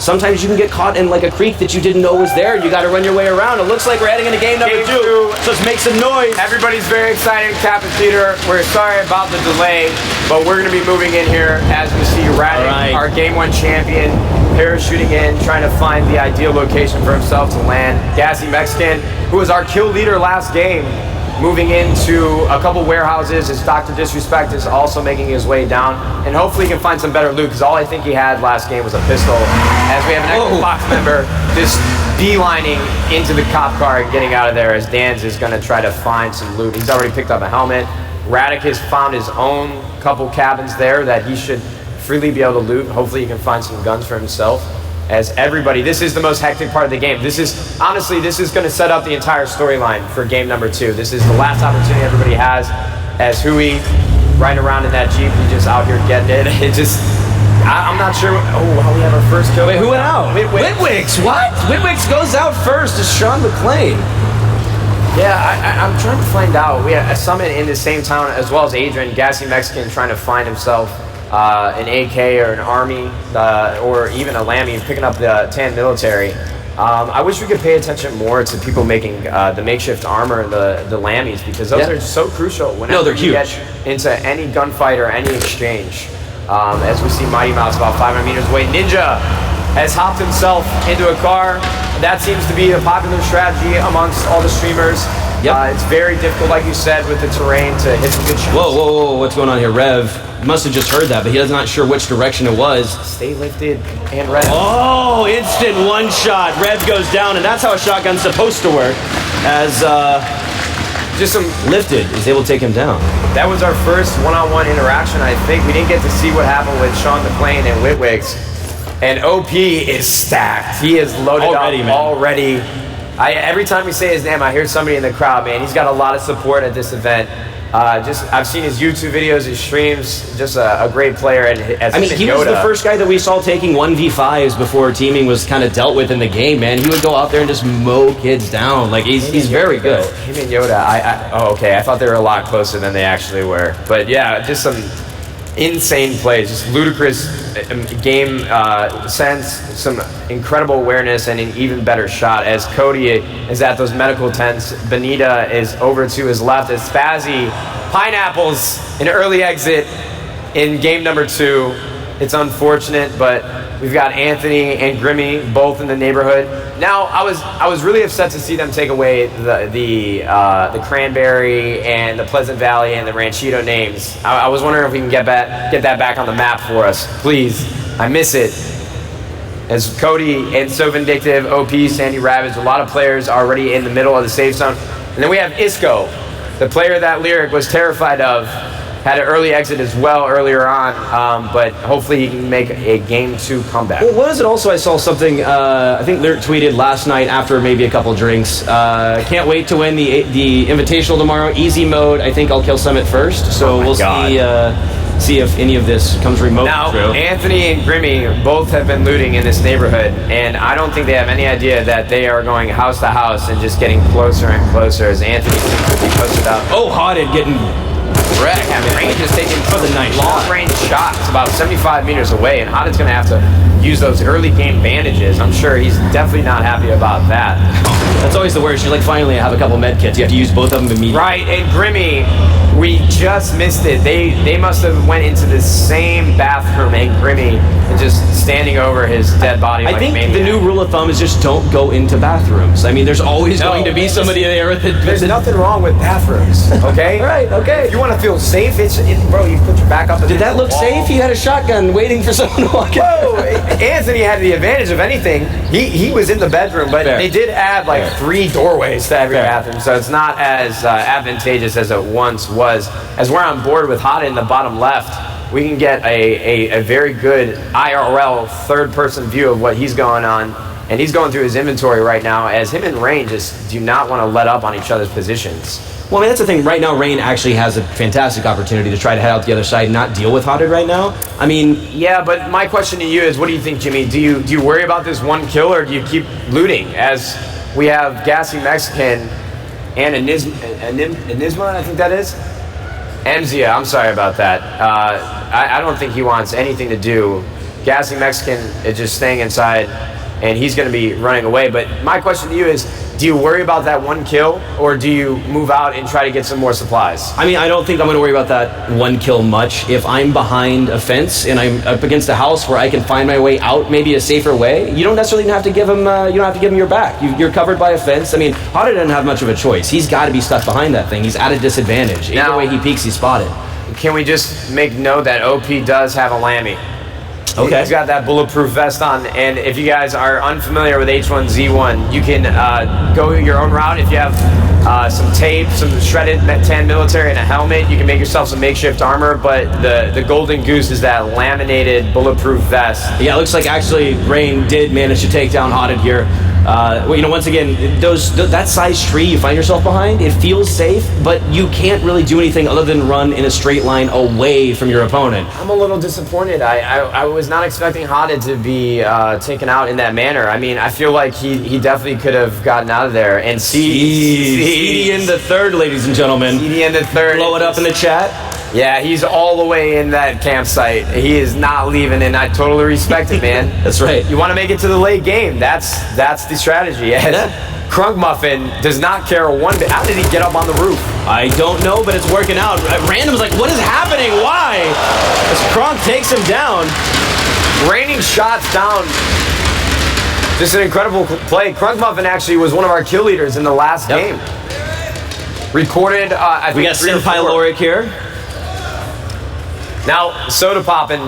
Sometimes you can get caught in like a creek that you didn't know was there. You got to run your way around. It looks like we're heading into game number 2. So let's make some noise. Everybody's very excited. Cap and Peter, we're sorry about the delay, but we're going to be moving in here as we see Radek, our Game 1 champion, parachuting in, trying to find the ideal location for himself to land. Gassy Mexican, who was our kill leader last game, moving into a couple warehouses. His Dr. Disrespect is also making his way down, and hopefully he can find some better loot, because all I think he had last game was a pistol, as we have an Xbox member just beelining into the cop car and getting out of there, as Dan's is going to try to find some loot. He's already picked up a helmet. Radek has found his own couple cabins there that he should freely be able to loot. Hopefully he can find some guns for himself. As everybody, this is the most hectic part of the game. This is, honestly, this is going to set up the entire storyline for game number 2. This is the last opportunity everybody has, as Hui riding around in that Jeep, he's just out here getting it. It just, I'm not sure. Oh, we have our first kill. Wait, who went out? Whitwicks. What? Whitwicks goes out first to Sean McClain. Yeah, I'm trying to find out. We had a summit in the same town, as well as Adrian, Gassy Mexican, trying to find himself an AK or an Army, or even a Lammy, picking up the tan military. I wish we could pay attention more to people making the makeshift armor, the Lammies, because those are so crucial whenever you get into any gunfight or any exchange. As we see Mighty Mouse about 500 meters away. Ninja has hopped himself into a car. That seems to be a popular strategy amongst all the streamers. It's very difficult, like you said, with the terrain to hit some good shots. Whoa, what's going on here? Rev must have just heard that, but he's not sure which direction it was. Stay lifted and Rev. Oh, instant one shot. Rev goes down, and that's how a shotgun's supposed to work. As just some lifted is able to take him down. That was our first one-on-one interaction, I think. We didn't get to see what happened with Sean McClain and Whitwicks. And OP is stacked. He is loaded already. Every time we say his name, I hear somebody in the crowd, man. He's got a lot of support at this event. I've seen his YouTube videos, his streams. Just a great player. And he was the first guy that we saw taking 1v5s before teaming was kind of dealt with in the game, man. He would go out there and just mow kids down. Like he's very good. Him and Yoda. I thought they were a lot closer than they actually were. But yeah, just some insane plays, just ludicrous game sense, some incredible awareness, and an even better shot as Cody is at those medical tents. Benita is over to his left as Spazzy pineapples an early exit in game number 2. It's unfortunate, but we've got Anthony and Grimmy both in the neighborhood. Now, I was really upset to see them take away the Cranberry and the Pleasant Valley and the Ranchito names. I was wondering if we can get that back on the map for us, please. I miss it. As Cody and So Vindictive, OP, Sandy Ravage, a lot of players are already in the middle of the safe zone. And then we have Isco, the player that Lyric was terrified of. Had an early exit as well earlier on, but hopefully he can make a game 2 comeback. Well, what is it also? I saw something, I think Lyric tweeted last night after maybe a couple drinks. Can't wait to win the Invitational tomorrow. Easy mode. I think I'll kill Summit first. So we'll see if any of this comes remote. Now, Anthony and Grimmy both have been looting in this neighborhood, and I don't think they have any idea that they are going house to house and just getting closer and closer as Anthony seems to be posted up. Oh, Haunted getting wrecked. Range is taking long-range shots about 75 meters away, and Hauned's going to have to use those early game bandages. I'm sure he's definitely not happy about that. That's always the worst. You're like, finally, I have a couple med kits. You have to use both of them immediately. Right, and Grimmy, we just missed it. They must have went into the same bathroom, and Grimmy is just standing over his dead body like a maniac. I think the new rule of thumb is just don't go into bathrooms. I mean, there's always going to be somebody there. There's nothing wrong with bathrooms, okay? Right, okay. If you want to feel safe, bro, you put your back up. Did that look safe? He had a shotgun waiting for someone to walk in. Whoa, Anthony had the advantage of anything. He was in the bedroom, but they did add like 3 doorways to every bathroom, so it's not as advantageous as it once was. As we're on board with Hada in the bottom left, we can get a very good IRL third-person view of what he's going on, and he's going through his inventory right now, as him and Rain just do not want to let up on each other's positions. Well, I mean, that's the thing. Right now, Rain actually has a fantastic opportunity to try to head out the other side and not deal with Haunted right now. I mean... Yeah, but my question to you is, what do you think, Jimmy? Do you worry about this one kill, or do you keep looting? As we have Gassy Mexican and Enigma, I think that is? Emzia, I'm sorry about that. I don't think he wants anything to do Gassy Mexican is just staying inside, and he's going to be running away. But my question to you is, do you worry about that one kill, or do you move out and try to get some more supplies? I mean, I don't think I'm going to worry about that one kill much. If I'm behind a fence and I'm up against a house where I can find my way out, maybe a safer way, you don't necessarily have to give him. You don't have to give him your back. You're covered by a fence. I mean, Hada doesn't have much of a choice. He's got to be stuck behind that thing. He's at a disadvantage. Either way he peeks, he's spotted. Can we just make note that OP does have a Lammy? Okay. He's got that bulletproof vest on, and if you guys are unfamiliar with H1Z1, you can go your own route. If you have some tape, some shredded tan military, and a helmet, you can make yourself some makeshift armor, but the golden goose is that laminated bulletproof vest. Yeah, it looks like actually Rain did manage to take down Haunted here. Once again, that size tree you find yourself behind, it feels safe, but you can't really do anything other than run in a straight line away from your opponent. I'm a little disappointed. I was not expecting Haunted to be taken out in that manner. I mean, I feel like he definitely could have gotten out of there. And CD in the third, ladies and gentlemen. CD in the third. Blow it up in the chat. Yeah, he's all the way in that campsite. He is not leaving, and I totally respect it, man. That's right. You want to make it to the late game. That's the strategy. Yeah. Crunk Muffin does not care one bit. How did he get up on the roof? I don't know, but it's working out. Random's like, what is happening? Why? As Crunk takes him down. Raining shots down. Just an incredible play. Crunk Muffin actually was one of our kill leaders in the last game. Recorded, I think we got Sin Pyloric here. Now, Soda Poppin'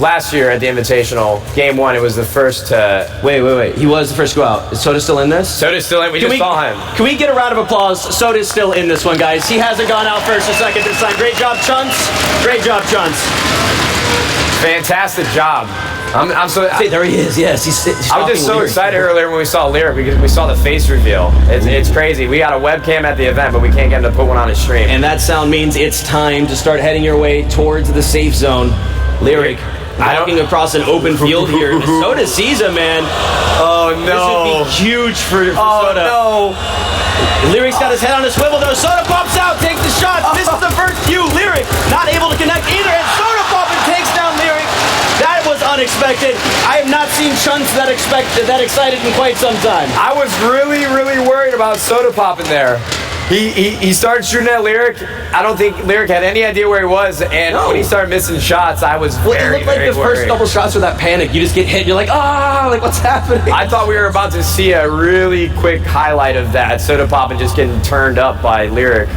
last year at the Invitational, game one, it was the first to... Wait. He was the first to go out. Is Soda still in this? Soda's still in. We just saw him. Can we get a round of applause? Soda's still in this one, guys. He hasn't gone out first or second this time. Great job, Chunts. Great job, Chunts. Fantastic job. I'm so... there he is, yes. He's I was just so excited earlier when we saw Lyric because we saw the face reveal. It's crazy. We got a webcam at the event, but we can't get him to put one on his stream. And that sound means it's time to start heading your way towards the safe zone. Lyric walking across an open field here. Soda sees him, man. Oh, no. This would be huge for Soda. Oh, no. Lyric's got his head on a swivel, though. Soda pops out, takes the shot. This is the first view. Lyric not able to connect either, and Soda popping takes down Lyric. That was unexpected. I have not seen Chunts that excited in quite some time. I was really, really worried about Soda Poppin' there. He started shooting at Lyric. I don't think Lyric had any idea where he was, and when he started missing shots, I was very, it looked like very the first worried. couple shots were that panic. You just get hit, you're like, like what's happening? I thought we were about to see a really quick highlight of that. Soda Poppin' just getting turned up by Lyric.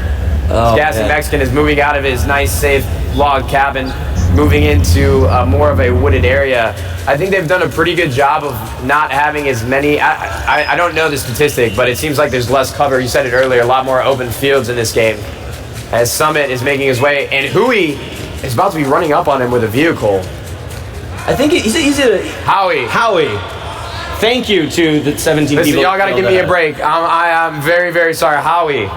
Gassy Mexican is moving out of his nice, safe log cabin, moving into more of a wooded area. I think they've done a pretty good job of not having as many. I don't know the statistic, but it seems like there's less cover. You said it earlier, a lot more open fields in this game. As Summit is making his way, and Hui is about to be running up on him with a vehicle. I think he's a Howie. Thank you to the 17 Listen, people. y'all gotta give me a break. I'm very, very sorry. Howie.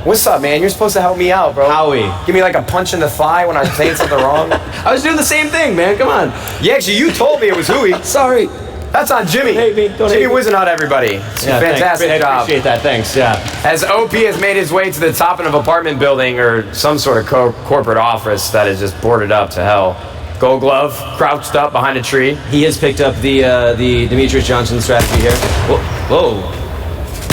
What's up, man? You're supposed to help me out, bro. Howie. Give me like a punch in the thigh when I'm saying something wrong. I was doing the same thing, man. Come on. Yeah, actually, you told me it was Hui. Sorry. That's on Jimmy. Don't hate me. Jimmy Wizenot, everybody. Fantastic job. I appreciate that. Thanks. Yeah. As OP has made his way to the top of an apartment building or some sort of corporate office that is just boarded up to hell. Gold Glove crouched up behind a tree. He has picked up the Demetrius Johnson strategy here. Whoa.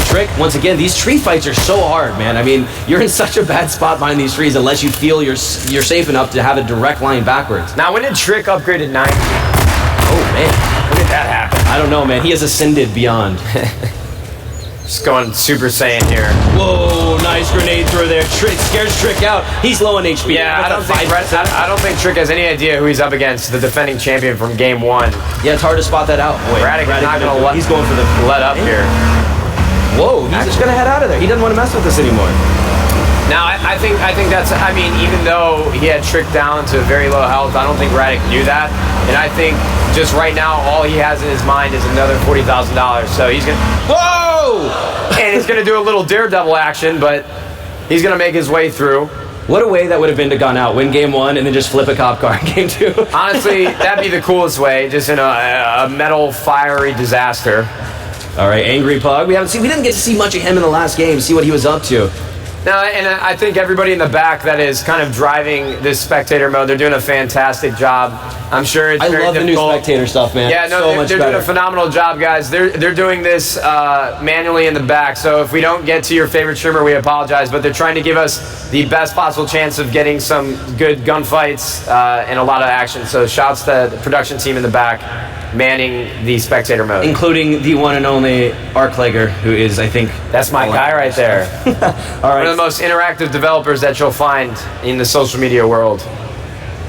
Trick, once again, these tree fights are so hard, man. I mean, you're in such a bad spot behind these trees unless you feel you're safe enough to have a direct line backwards. Now, when did Trick upgrade to 9? Oh, man. When did that happen? I don't know, man. He has ascended beyond. Just going Super Saiyan here. Whoa, nice grenade throw there. Trick scares Trick out. He's low on HP. Yeah, I don't think Trick has any idea who he's up against, the defending champion from game 1. Yeah, it's hard to spot that out. Radic is not going to he's going for the let up here. Whoa, he's just going to head out of there. He doesn't want to mess with this anymore. Now, I think that's, I mean, even though he had Trick down to very low health, I don't think Radic knew that. And I think just right now, all he has in his mind is another $40,000. So he's going to, whoa! And he's going to do a little daredevil action, but he's going to make his way through. What a way that would have been to gone out, win game 1, and then just flip a cop car in game 2. Honestly, that'd be the coolest way, just in a metal, fiery disaster. All right, Angry Pug. We didn't get to see much of him in the last game, see what he was up to. No, and I think everybody in the back that is kind of driving this spectator mode, they're doing a fantastic job. I'm sure it's very difficult. I love the new spectator stuff, man. Yeah, no, they're doing a phenomenal job, guys. They're doing this manually in the back, so if we don't get to your favorite streamer, we apologize, but they're trying to give us the best possible chance of getting some good gunfights and a lot of action. So shouts to the production team in the back manning the spectator mode. Including the one and only Arclager, who is, I think... That's my guy right there. All right. One of the most interactive developers that you'll find in the social media world.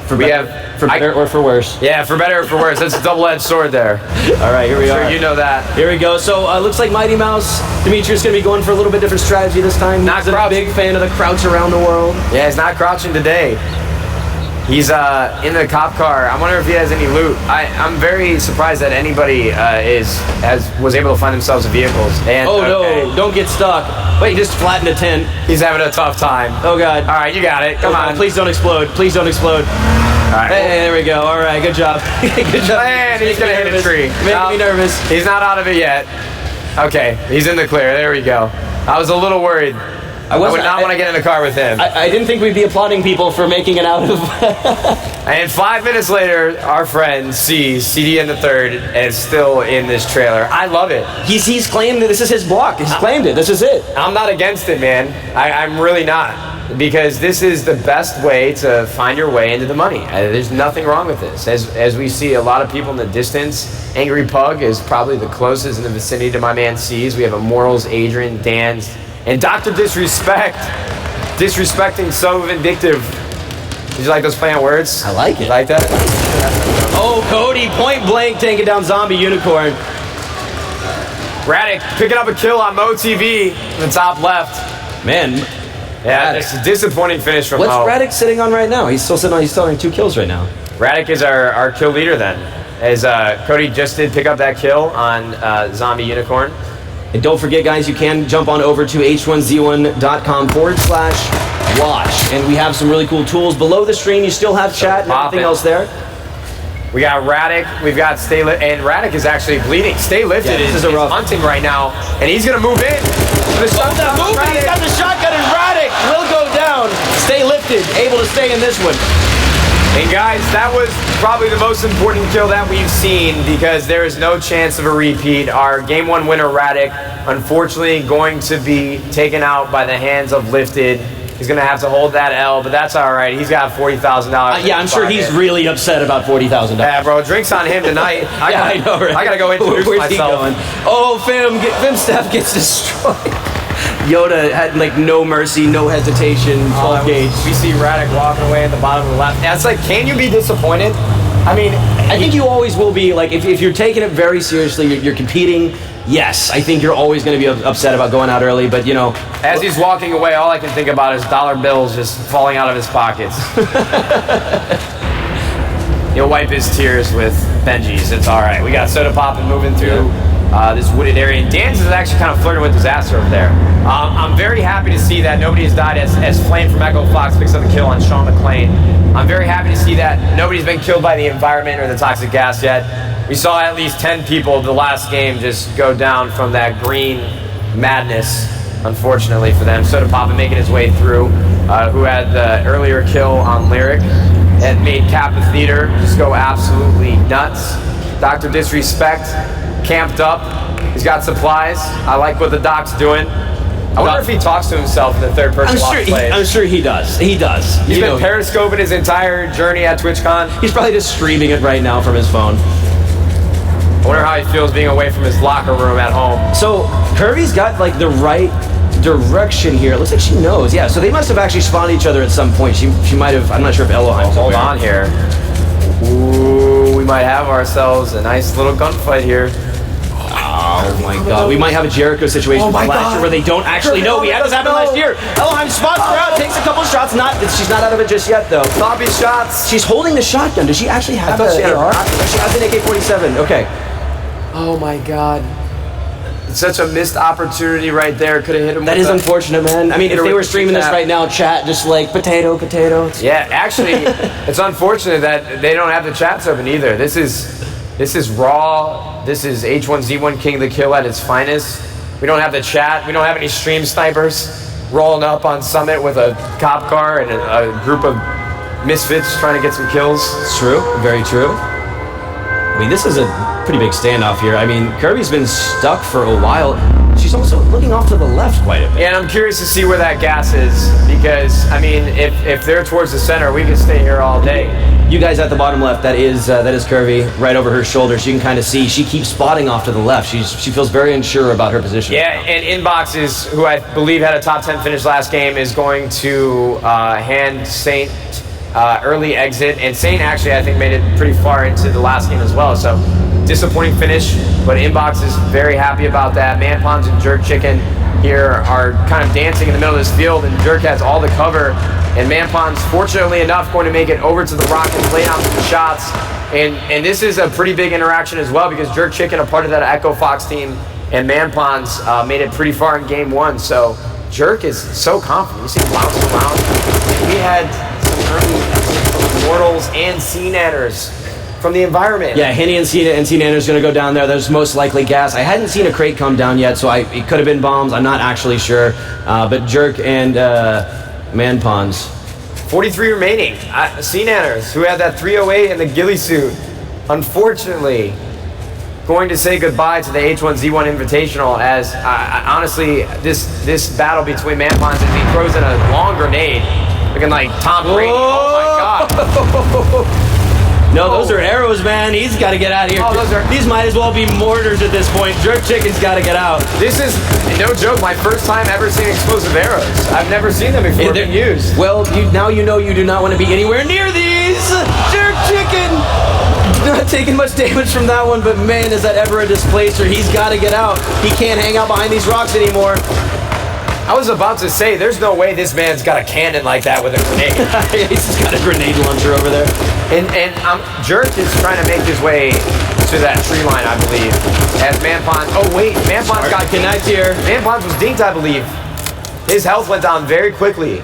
For better or for worse. Yeah, for better or for worse. That's a double-edged sword there. All right, here we are. Sure you know that. Here we go. So looks like Mighty Mouse Demetrius is going to be going for a little bit different strategy this time. Not He's a big fan of the crouch around the world. Yeah, he's not crouching today. He's in the cop car. I wonder if he has any loot. I'm very surprised that anybody was able to find themselves vehicles. And, no, don't get stuck. Wait, just flattened a tent. He's having a tough time. Oh, God. All right, you got it. Come on. Please don't explode. Please don't explode. All right. Hey, there we go. All right, good job. Good job. Man, he's going to hit a tree. Making me nervous. He's not out of it yet. Okay, he's in the clear. There we go. I was a little worried. I would not want to get in the car with him. I didn't think we'd be applauding people for making it out of... And 5 minutes later, our friend sees CD in the third and is still in this trailer. I love it. He's claimed that this is his block. He's claimed it. This is it. I'm not against it, man. I'm really not. Because this is the best way to find your way into the money. There's nothing wrong with this. As we see a lot of people in the distance, Angry Pug is probably the closest in the vicinity to my man C's. We have Immortals, Adrian, Dan's, and Dr. Disrespect. Disrespecting so vindictive. Did you like those play on words? I like it. You like that? Oh, Cody, point blank, taking down Zombie Unicorn. Radic picking up a kill on Mo TV in the top left. Man. Yeah, it's a disappointing finish from What's Mo. Radic sitting on right now? He's still on 2 kills right now. Radic is our kill leader then. As Cody just did pick up that kill on Zombie Unicorn. And don't forget, guys, you can jump on over to h1z1.com/watch. And we have some really cool tools. Below the stream, you still have chat and everything else there. We got Radic, we've got Stay Lifted, and Radic is actually bleeding. Stay Lifted is hunting right now, and he's going to move in. He's got the shotgun, and Radic will go down. Stay Lifted, able to stay in this one. And guys, that was probably the most important kill that we've seen because there is no chance of a repeat. Our Game 1 winner, Radic, unfortunately going to be taken out by the hands of Lifted. He's going to have to hold that L, but that's all right. He's got $40,000. Yeah, I'm sure he's really upset about $40,000. Yeah, bro, drinks on him tonight. I know, right? I got to go introduce myself. Oh, Fim Staff gets destroyed. Yoda had no mercy, no hesitation, 12 gauge. We see Radic walking away at the bottom of the left. It's like, can you be disappointed? I mean, I think you always will be. Like, if you're taking it very seriously, you're competing. Yes, I think you're always going to be upset about going out early, but as he's walking away, all I can think about is dollar bills just falling out of his pockets. He'll wipe his tears with Benji's. It's all right. We got Soda Poppin' moving through this wooded area, and Dan's is actually kind of flirting with disaster over there. I'm very happy to see that nobody has died as Flame from Echo Fox picks up the kill on Sean McClain. I'm very happy to see that nobody's been killed by the environment or the toxic gas yet. We saw at least 10 people the last game just go down from that green madness, unfortunately for them. Soda Poppin' making his way through, who had the earlier kill on Lyric. That made Kappa Theater just go absolutely nuts. Dr. Disrespect camped up. He's got supplies. I like what the doc's doing. I wonder if he talks to himself in the third person plays. I'm sure he does. He does. He's been periscoping his entire journey at TwitchCon. He's probably just streaming it right now from his phone. I wonder how he feels being away from his locker room at home. So Kirby's got the right direction here. It looks like she knows. Yeah, so they must have actually spawned each other at some point. She might have. I'm not sure if Elohim's hold on here. Ooh, we might have ourselves a nice little gunfight here. Oh my god. We might have a Jericho situation from last year where they don't actually know. We had this happen last year. Elohim spots her out, takes a couple shots. She's not out of it just yet, though. Sloppy shots. She's holding the shotgun. Does she actually have the AR? She has an AK-47. Okay. Oh my god. It's such a missed opportunity right there. Could have hit him. That is unfortunate, man. I mean, if they were streaming this right now, chat just potato. Yeah, actually, it's unfortunate that they don't have the chats open either. This is raw. This is H1Z1 King of the Kill at its finest. We don't have the chat. We don't have any stream snipers. rolling up on Summit with a cop car and a group of misfits trying to get some kills. It's true. Very true. I mean, this is a pretty big standoff here. I mean, Kirby's been stuck for a while. She's also looking off to the left quite a bit. Yeah, and I'm curious to see where that gas is because, I mean, if they're towards the center, we could stay here all day. You guys at the bottom left, that is Kirby, right over her shoulders. You can kind of see she keeps spotting off to the left. She feels very unsure about her position. Yeah, and Inbox who I believe had a top 10 finish last game, is going to hand Saint early exit. And Saint actually, I think, made it pretty far into the last game as well. So disappointing finish, but Inbox is very happy about that. Manpons and Jerk Chicken here are kind of dancing in the middle of this field, and Jerk has all the cover. And Manpons, fortunately enough, going to make it over to the rock and lay down some shots. And this is a pretty big interaction as well because Jerk Chicken, a part of that Echo Fox team, and Manpons made it pretty far in game 1. So Jerk is so confident. You see him bouncing around. We had some early Mortals and Sea-Nanners from the environment. Yeah, Henny and Sea-Nanner's going to go down there. There's most likely gas. I hadn't seen a crate come down yet, so it could have been bombs. I'm not actually sure. But Jerk and Manpons. 43 remaining. Sea-Nanners, who had that 308 in the ghillie suit, unfortunately going to say goodbye to the H1Z1 Invitational as, honestly, this battle between Manpons as he throws in a long grenade, looking like Tom Brady. Oh my God. No, those are arrows, man. He's got to get out of here. These might as well be mortars at this point. Jerk Chicken's got to get out. This is, no joke, my first time ever seeing explosive arrows. I've never seen them before being used. Well, now you know you do not want to be anywhere near these. Jerk Chicken! Not taking much damage from that one, but man, is that ever a displacer. He's got to get out. He can't hang out behind these rocks anymore. I was about to say, there's no way this man's got a cannon like that with a grenade. He's just got a grenade launcher over there. And Jerk is trying to make his way to that tree line, I believe. As Manpons, oh wait, Manpons got connect here. Manpons was dinked, I believe. His health went down very quickly.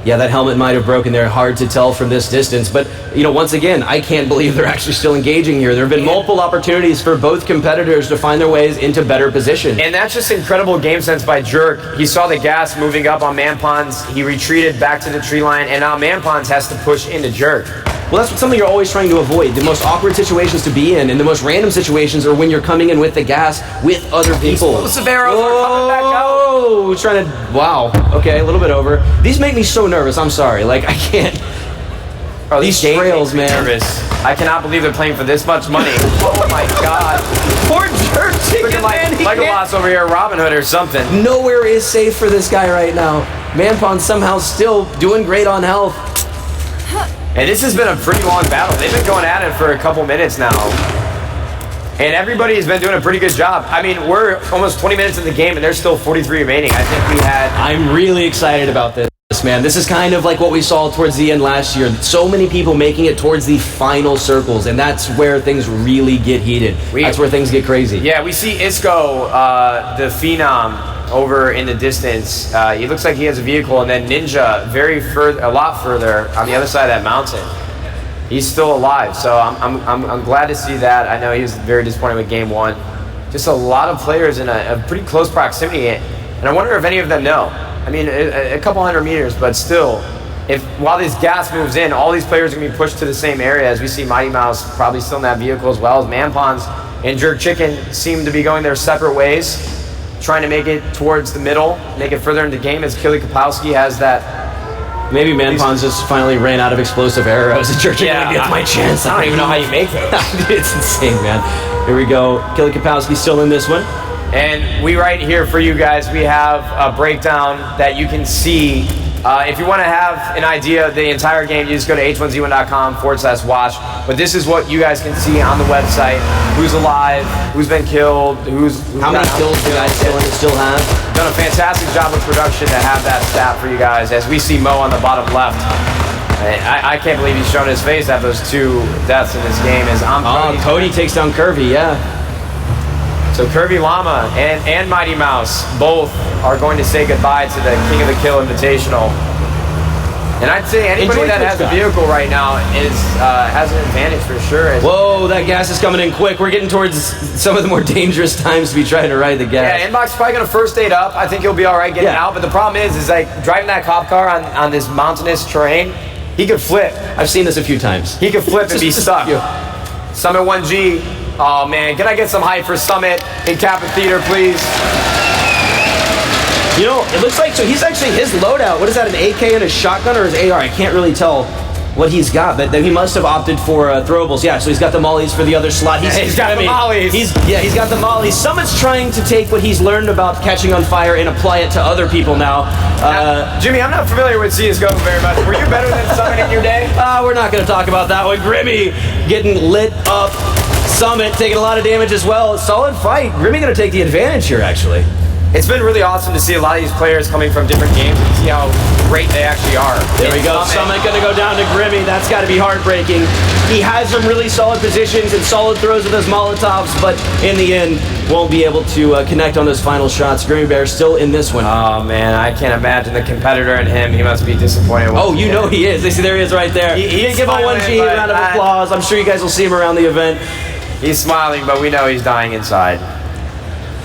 Yeah, that helmet might have broken there. Hard to tell from this distance. But, once again, I can't believe they're actually still engaging here. There have been multiple opportunities for both competitors to find their ways into better position. And that's just incredible game sense by Jerk. He saw the gas moving up on Manpons. He retreated back to the tree line, and now Manpons has to push into Jerk. Well, that's something you're always trying to avoid. The most awkward situations to be in and the most random situations are when you're coming in with the gas with other people. Explosive arrows are coming back out. Oh, trying to, wow. Okay, a little bit over. These make me so nervous. I'm sorry. I can't. Oh, these trails, man. Nervous. I cannot believe they're playing for this much money. Oh my God. Poor Jerk Chicken, man. Like a loss over here, Robin Hood or something. Nowhere is safe for this guy right now. Manpon somehow still doing great on health. And this has been a pretty long battle. They've been going at it for a couple minutes now. And everybody's been doing a pretty good job. I mean, we're almost 20 minutes in the game, and there's still 43 remaining. I think we had... I'm really excited about this, man. This is kind of like what we saw towards the end last year. So many people making it towards the final circles, and that's where things really get heated. That's where things get crazy. Yeah, we see Isco, the Phenom, over in the distance. He looks like he has a vehicle, and then Ninja a lot further on the other side of that mountain. He's still alive, so I'm glad to see that. I know he was very disappointed with game 1. Just a lot of players in a pretty close proximity, and I wonder if any of them know. I mean, a couple hundred meters, but still, while this gas moves in, all these players are going to be pushed to the same area. As we see Mighty Mouse probably still in that vehicle, as well as Manpons and Jerk Chicken seem to be going their separate ways, trying to make it towards the middle, make it further into the game, as Killy Kapowski has that. Maybe Manpons just finally ran out of explosive arrows. Jerk Chicken, maybe that's my chance. I don't even know how you make those. It's insane, man. Here we go. Killy Kapowski still in this one. And we right here for you guys, we have a breakdown that you can see. If you want to have an idea of the entire game, you just go to h1z1.com/watch. But this is what you guys can see on the website. Who's alive, who's been killed, how many kills you guys still have. Done a fantastic job with production to have that stat for you guys. As we see Mo on the bottom left. I can't believe he's shown his face after those 2 deaths in this game. Cody takes down Curvy, yeah. So Kirby Llama and Mighty Mouse both are going to say goodbye to the King of the Kill Invitational. And I'd say anybody that has a vehicle right now has an advantage for sure. Whoa, that gas is coming in quick. We're getting towards some of the more dangerous times to be trying to ride the gas. Yeah, Inbox probably going to first aid up. I think he'll be all right getting out. But the problem is like driving that cop car on this mountainous terrain, he could flip. I've seen this a few times. He could flip and be stuck. Summit 1G. Oh, man. Can I get some hype for Summit in Kappa Theater, please? You know, it looks like, so he's actually, his loadout, what is that, an AK and a shotgun or his AR? I can't really tell what he's got, but he must have opted for throwables. Yeah, so he's got the mollies for the other slot. He's got the mollies. He's got the mollies. Summit's trying to take what he's learned about catching on fire and apply it to other people now. Jimmy, I'm not familiar with CSGO very much. Were you better than Summit in your day? We're not going to talk about that one. Grimmy getting lit up. Summit taking a lot of damage as well. Solid fight. Grimmy going to take the advantage here, actually. It's been really awesome to see a lot of these players coming from different games and see how great they actually are. There we go. Summit going to go down to Grimmy. That's got to be heartbreaking. He has some really solid positions and solid throws with those Molotovs, but in the end, won't be able to connect on those final shots. Grimmy Bear still in this one. Oh, man. I can't imagine the competitor in him. He must be disappointed. Oh, you know he is. There he is right there. He's give him a 1G round of applause. I'm sure you guys will see him around the event. He's smiling, but we know he's dying inside.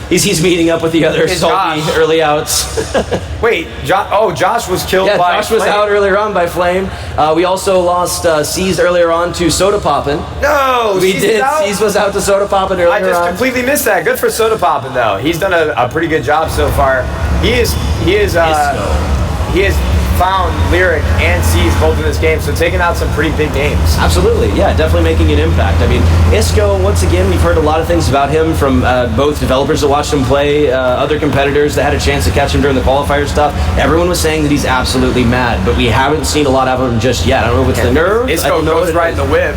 He's meeting up with the other salty early outs. Wait, Josh was killed by Josh was out earlier on by Flame. We also lost C's earlier on to Soda Poppin'. No, we did. C's was out to Soda Poppin' earlier on. I just completely missed that. Good for Soda Poppin' though. He's done a pretty good job so far. He has found Lyric and C's both in this game, so taking out some pretty big names. Absolutely, yeah, definitely making an impact. I mean, Isco, once again, we've heard a lot of things about him from both developers that watched him play, other competitors that had a chance to catch him during the qualifier stuff. Everyone was saying that he's absolutely mad, but we haven't seen a lot of him just yet. I don't know if it's the nerve. Isco goes right in the whip.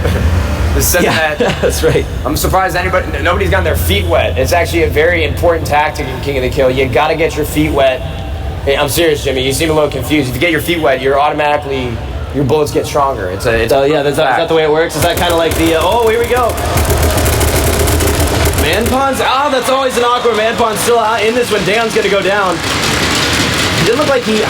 That's right. I'm surprised nobody's gotten their feet wet. It's actually a very important tactic in King of the Kill. You got to get your feet wet. I'm serious, Jimmy. You seem a little confused. If you get your feet wet, your bullets get stronger. Is that the way it works? Is that kind of like the? Here we go. Manpon's out. That's always an awkward. Manpon's still out in this one. Dan's gonna go down. It didn't look like he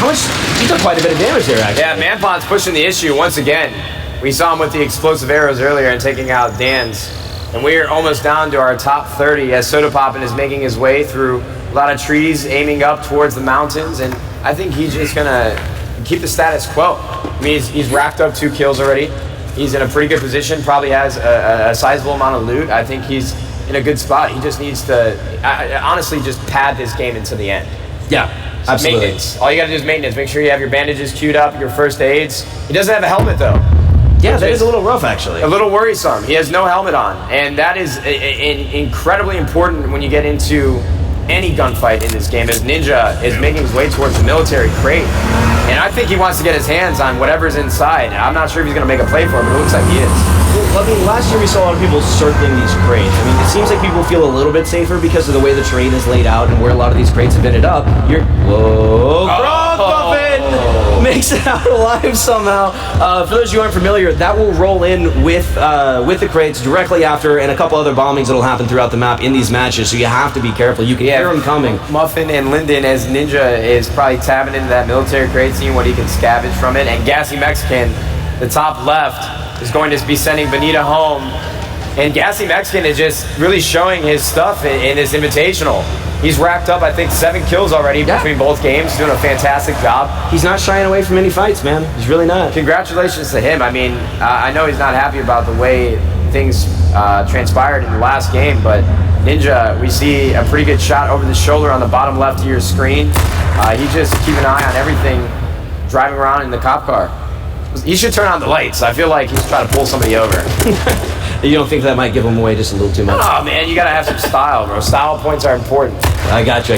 took quite a bit of damage there, actually. Yeah, Manpon's pushing the issue once again. We saw him with the explosive arrows earlier and taking out Dan's. And we're almost down to our top 30 as Soda Poppin' is making his way through a lot of trees, aiming up towards the mountains, and I think he's just gonna keep the status quo. I mean, he's racked up 2 kills already. He's in a pretty good position, probably has a sizable amount of loot. I think he's in a good spot. He just needs to, honestly, just pad this game into the end. Yeah, absolutely. Maintenance. All you gotta do is maintenance. Make sure you have your bandages queued up, your first aids. He doesn't have a helmet, though. Yeah, that is a little rough, actually. A little worrisome. He has no helmet on, and that is incredibly important when you get into any gunfight in this game, as Ninja is making his way towards the military crate. And I think he wants to get his hands on whatever's inside. I'm not sure if he's going to make a play for it, but it looks like he is. Well, I mean, last year we saw a lot of people circling these crates. I mean, it seems like people feel a little bit safer because of the way the terrain is laid out and where a lot of these crates have ended up. Muffin makes it out alive somehow. For those of you who aren't familiar, that will roll in with the crates directly after, and a couple other bombings that'll happen throughout the map in these matches. So you have to be careful. You can hear them coming. Muffin and Linden, as Ninja is probably tapping into that military crate, seeing what he can scavenge from it, and Gassy Mexican, the top left, is going to be sending Benita home. And Gassy Mexican is just really showing his stuff in this invitational. He's racked up, I think, 7 kills already between both games, doing a fantastic job. He's not shying away from any fights, man. He's really not. Congratulations to him. I mean, I know he's not happy about the way things transpired in the last game, but Ninja, we see a pretty good shot over the shoulder on the bottom left of your screen. He just keep an eye on everything driving around in the cop car. He should turn on the lights. I feel like he's trying to pull somebody over. You don't think that might give him away just a little too much? Oh, man, you got to have some style, bro. Style points are important. I gotcha.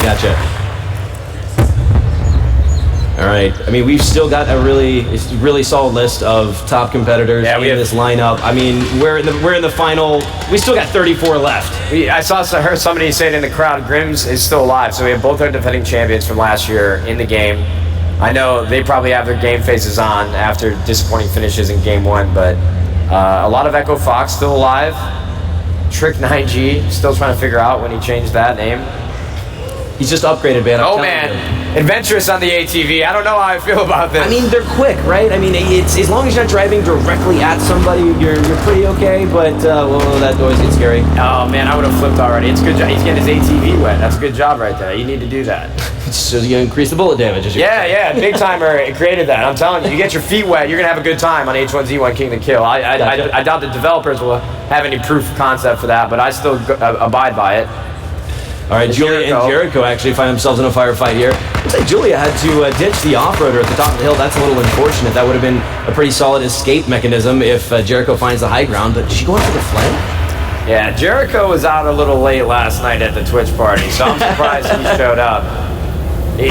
All right. I mean, we've still got a really solid list of top competitors in this lineup. I mean, we're in the final. We still got 34 left. I heard somebody say it in the crowd. Grims is still alive, so we have both our defending champions from last year in the game. I know they probably have their game faces on after disappointing finishes in Game 1, but a lot of Echo Fox still alive. Trick 9G still trying to figure out when he changed that name. He's just upgraded, man. Oh man, adventurous on the ATV. I don't know how I feel about this. I mean, they're quick, right? I mean, it's as long as you're not driving directly at somebody, you're pretty okay. But that always gets scary. Oh man, I would have flipped already. It's a good job. He's getting his ATV wet. That's a good job right there. You need to do that. So you increase the bullet damage. Yeah, big timer. It created that. I'm telling you, you get your feet wet, you're gonna have a good time on H1Z1 King of the Kill. I doubt the developers will have any proof of concept for that, but I still abide by it. All right, Julia and Jericho actually find themselves in a firefight here. Looks like Julia had to ditch the off-roader at the top of the hill. That's a little unfortunate. That would have been a pretty solid escape mechanism if Jericho finds the high ground. But did she go after the flank? Yeah, Jericho was out a little late last night at the Twitch party, so I'm surprised he showed up. He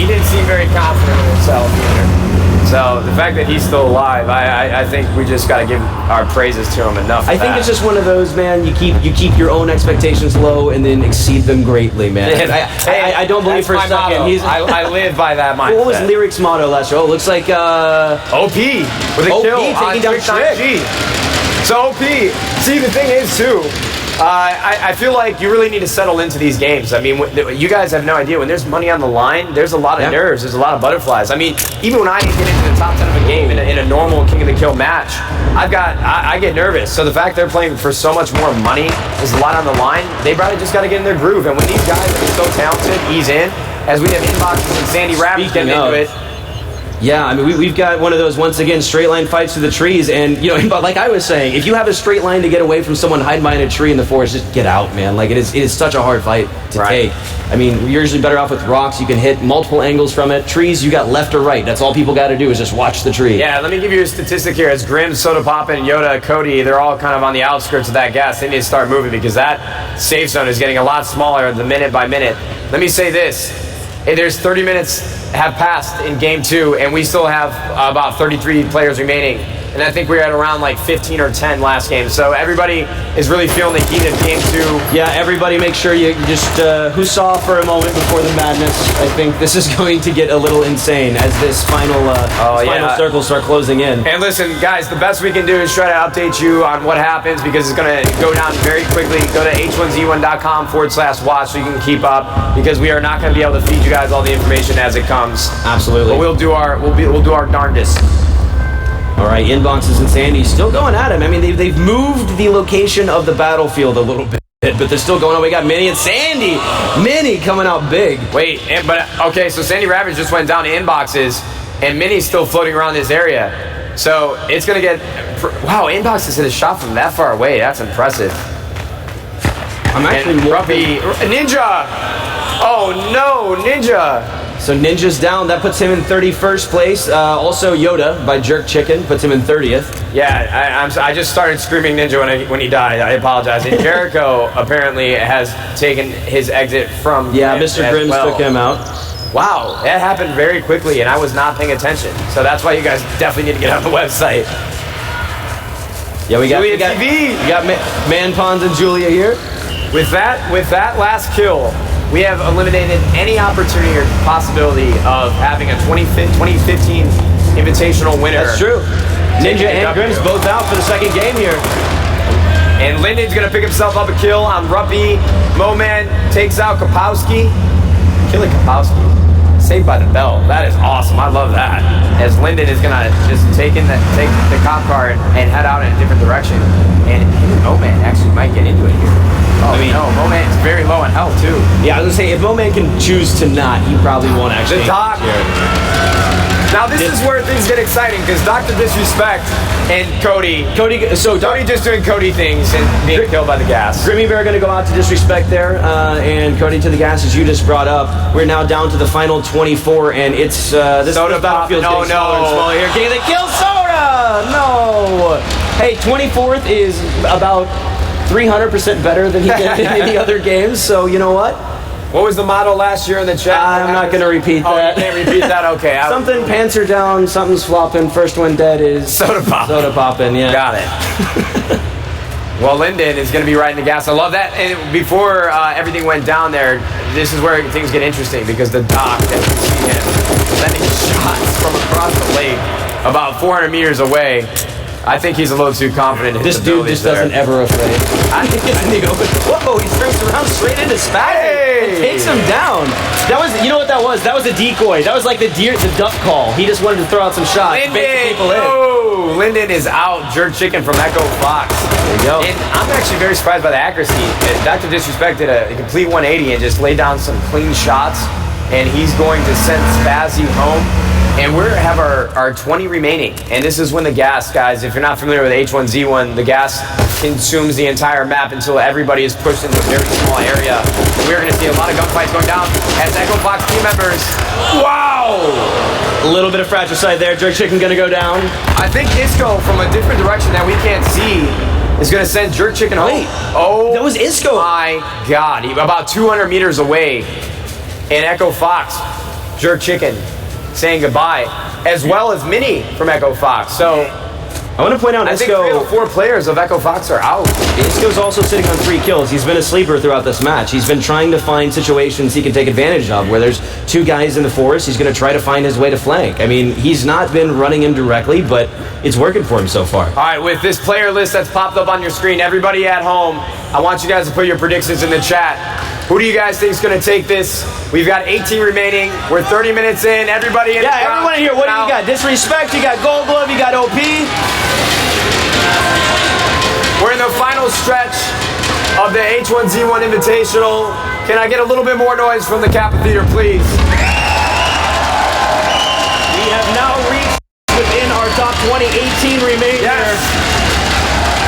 didn't seem very confident in himself either. So the fact that he's still alive, I think we just got to give our praises to him enough. I think it's just one of those, man. You keep your own expectations low and then exceed them greatly, man. I don't believe for a second. I live by that mindset. What was Lyric's motto last year? Oh, it looks like OP with a OP kill taking down Trick. So OP. See, the thing is too. I feel like you really need to settle into these games. I mean, you guys have no idea. When there's money on the line, there's a lot of nerves. There's a lot of butterflies. I mean, even when I get into the top 10 of a game in a normal King of the Kill match, I get nervous. So the fact they're playing for so much more money, there's a lot on the line, they probably just got to get in their groove. And when these guys are so talented, ease in, as we have Inboxes and Sandy Rabbit getting into it. Yeah, I mean, we've got one of those, once again, straight line fights through the trees. And, but like I was saying, if you have a straight line to get away from someone hiding behind a tree in the forest, just get out, man. Like, it is such a hard fight to take. I mean, you're usually better off with rocks. You can hit multiple angles from it. Trees, you got left or right. That's all people got to do is just watch the tree. Yeah, let me give you a statistic here. As Grim, Soda Poppin', Yoda, Cody, they're all kind of on the outskirts of that gas. They need to start moving because that safe zone is getting a lot smaller the minute by minute. Let me say this. There's 30 minutes have passed in game 2, and we still have about 33 players remaining. And I think we're at around like 15 or 10 last game. So everybody is really feeling the heat of game 2. Yeah, everybody make sure you just huzzah for a moment before the madness. I think this is going to get a little insane as this final circles start closing in. And listen, guys, the best we can do is try to update you on what happens because it's going to go down very quickly. Go to h1z1.com/watch so you can keep up because we are not going to be able to feed you guys all the information as it comes. Absolutely. But we'll do our darndest. All right, Inboxes and Sandy still going at him. I mean, they've moved the location of the battlefield a little bit, but they're still going on. We got Minnie and Sandy. Minnie coming out big. Wait, okay, so Sandy Ravage just went down to Inboxes, and Minnie's still floating around this area. So it's going to get... Wow, Inboxes hit a shot from that far away. That's impressive. I'm actually... Ruffy... Ninja! Oh, no, Ninja! So Ninja's down. That puts him in 31st place. Also Yoda by Jerk Chicken puts him in 30th. Yeah, I just started screaming Ninja when he died. I apologize. And Jericho apparently has taken his exit from... Yeah, Mr. Grims took him out. Wow, that happened very quickly, and I was not paying attention. So that's why you guys definitely need to get on the website. Yeah, we got Man Pons and Julia here. With that last kill, we have eliminated any opportunity or possibility of having a 2015 Invitational winner. That's true. Ninja and Grims both out for the second game here. And Linden's going to pick himself up a kill on Ruppy. Moman takes out Kapowski. Killing Kapowski. Saved by the bell. That is awesome. I love that. As Linden is going to just take the cop car and head out in a different direction. And Moman actually might get into it here. I mean, no, Moman is very low in health, too. Yeah, I was going to say, if Moman can choose to not, he probably won't actually. The top. Now, this is where things get exciting, because Dr. Disrespect and Cody just doing Cody things and being killed by the gas. Grimmy Bear going to go out to Disrespect there, and Cody to the gas, as you just brought up. We're now down to the final 24, and it's this battlefield's getting smaller and smaller here. Can they kill Soda? No. Hey, 24th is about 300% better than he did in any other games, so you know what? What was the motto last year in the chat? I'm not going to repeat that. You can't repeat that? Okay. Something pants are down, something's flopping, first one dead is... Soda poppin', yeah. Got it. Well, Linden is going to be riding the gas. I love that. And before everything went down there, this is where things get interesting because the doc, as you see him, sending shots from across the lake about 400 meters away. I think he's a little too confident in his abilities. This dude just doesn't ever afraid. Whoa, he turns around straight into Spaghetti. Hey! takes him down. That was, you know what that was? That was a decoy. That was like the duck call. He just wanted to throw out some shots. Linden is out. Jerk chicken from Echo Fox. There you go. And I'm actually very surprised by the accuracy. Dr. Disrespect did a complete 180 and just laid down some clean shots. And he's going to send Spazzy home. And we have our 20 remaining. And this is when the gas, guys, if you're not familiar with H1Z1, the gas consumes the entire map until everybody is pushed into a very small area. We're going to see a lot of gunfights going down as Echo Fox team members. Wow! A little bit of fratricide there. Jerk chicken going to go down. I think Isco from a different direction that we can't see is going to send Jerk chicken home. Wait. Oh, that was Isco. My God. About 200 meters away. And Echo Fox, Jerk chicken, saying goodbye, as well as Mini from Echo Fox. So I want to point out, I think Isco, 3 of 4 players of Echo Fox are out. Isco's also sitting on 3 kills. He's been a sleeper throughout this match. He's been trying to find situations he can take advantage of. Where there's 2 guys in the forest, he's going to try to find his way to flank. I mean, he's not been running him directly, but it's working for him so far. All right, with this player list that's popped up on your screen, everybody at home, I want you guys to put your predictions in the chat. Who do you guys think is going to take this? We've got 18 remaining. We're 30 minutes in. Everybody in the crowd. Everyone here, what do you got? Disrespect, you got Gold Glove, you got OP. We're in the final stretch of the H1Z1 Invitational. Can I get a little bit more noise from the Kappa Theater, please? We have now reached within our top 20, 18 remaining. Yes.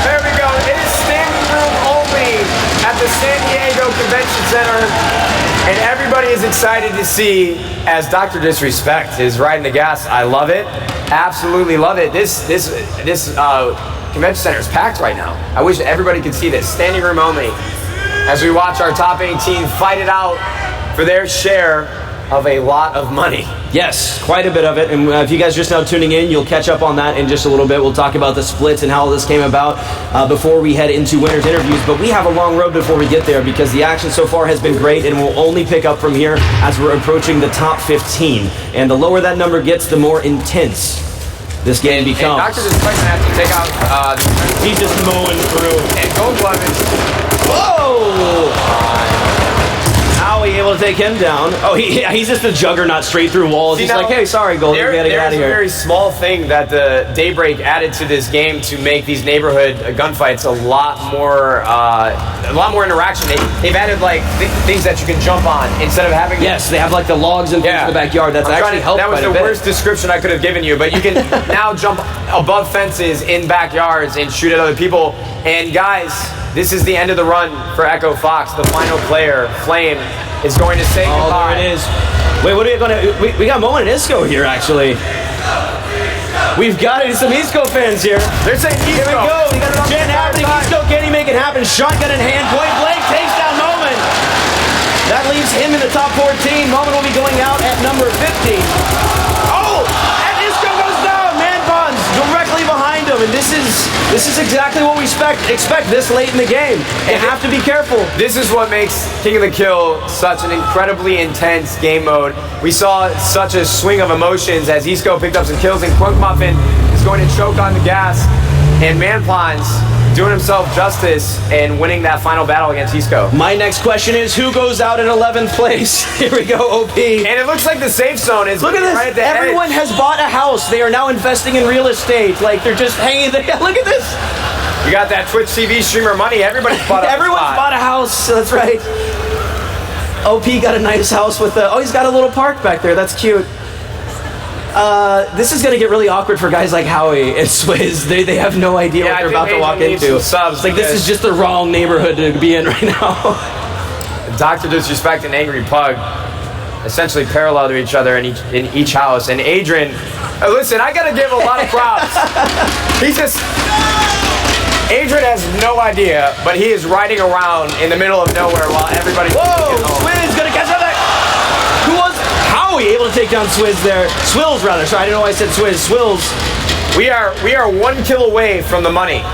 There we go. It is standing room only at the San Diego Convention Center. And everybody is excited to see as Dr. Disrespect is riding the gas. I love it. Absolutely love it. This convention center is packed right now. I wish everybody could see this. Standing room only. As we watch our top 18 fight it out for their share of a lot of money. Yes, quite a bit of it. And if you guys are just now tuning in, you'll catch up on that in just a little bit. We'll talk about the splits and how this came about before we head into winners interviews. But we have a long road before we get there because the action so far has been great and will only pick up from here as we're approaching the top 15. And the lower that number gets, the more intense this game becomes. And Dr. Disrespect has to take out he's just mowing through. And Gold Glove is... Whoa! Howie able to take him down. Oh, he's just a juggernaut straight through walls. He's like, hey, sorry, Gold, we gotta get out of here. There's a very small thing that the Daybreak added to this game to make these neighborhood gunfights a lot more interaction. They've added like things that you can jump on instead of having. Yes, they have like the logs and things in the backyard. That's actually helped quite a bit. That was the worst description I could have given you, but you can now jump above fences in backyards and shoot at other people. And guys, this is the end of the run for Echo Fox. The final player, Flame, is going to say goodbye. Oh, there it is. Wait, what are we going to... We got Mo and Isco here, actually. We've got some Isco fans here. They're saying Isco. Here we go. We got a gen happening. Isco, can he make it happen? Shotgun in hand. Point blank. Takes down Moment. That leaves him in the top 14. Moment will be going out at number 15. Oh! And Isco goes down. Man buns directly behind him. And this is exactly what we expect this late in the game. You have to be careful. This is what makes King of the Kill such an incredibly intense game mode. We saw such a swing of emotions as Isco picked up some kills, and Quunk Muffin is going to choke on the gas. And Manplons doing himself justice and winning that final battle against Isco. My next question is, who goes out in 11th place? Here we go, OP. And it looks like the safe zone is Look at this. Right at the Everyone edge. has bought a house. They are now investing in real estate. Like, they're just hanging there. Look at this. You got that Twitch TV streamer money. Everybody's bought a Everyone's bought a house. That's right. OP got a nice house with a... Oh, he's got a little park back there. That's cute. This is going to get really awkward for guys like Howie and Swizz. They have no idea what they're about to walk into. Subs it's like, this is just the wrong neighborhood to be in right now. Dr. Disrespect and Angry Pug essentially parallel to each other in each house. And Adrian, listen, I got to give a lot of props. Adrian has no idea, but he is riding around in the middle of nowhere while everybody's... Whoa! Swizz going to catch up there. Who was... Howie able to take down Swizz there. Swills, rather. Sorry, I didn't know why I said Swizz. Swills. We are 1 kill away from the money.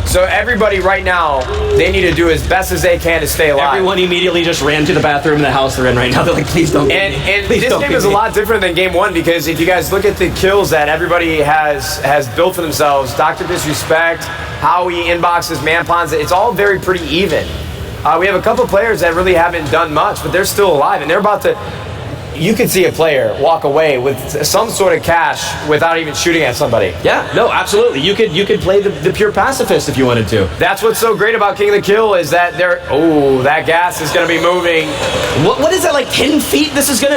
So everybody right now, they need to do as best as they can to stay alive. Everyone immediately just ran to the bathroom in the house they're in right now. They're like, please don't get me. And this game is a lot different than game 1 because if you guys look at the kills that everybody has built for themselves, Dr. Disrespect, Howie inboxes, Manpons, it's all very pretty even. We have a couple players that really haven't done much, but they're still alive, and they're about to. You could see a player walk away with some sort of cash without even shooting at somebody. Yeah, no, absolutely. You could play the pure pacifist if you wanted to. That's what's so great about King of the Kill is that that gas is going to be moving. What is that, like 10 feet?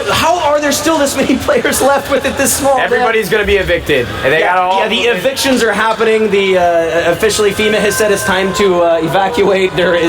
How are there still this many players left with it this small? Everybody's going to be evicted. And they got all the evictions are happening. Officially FEMA has said it's time to evacuate. There is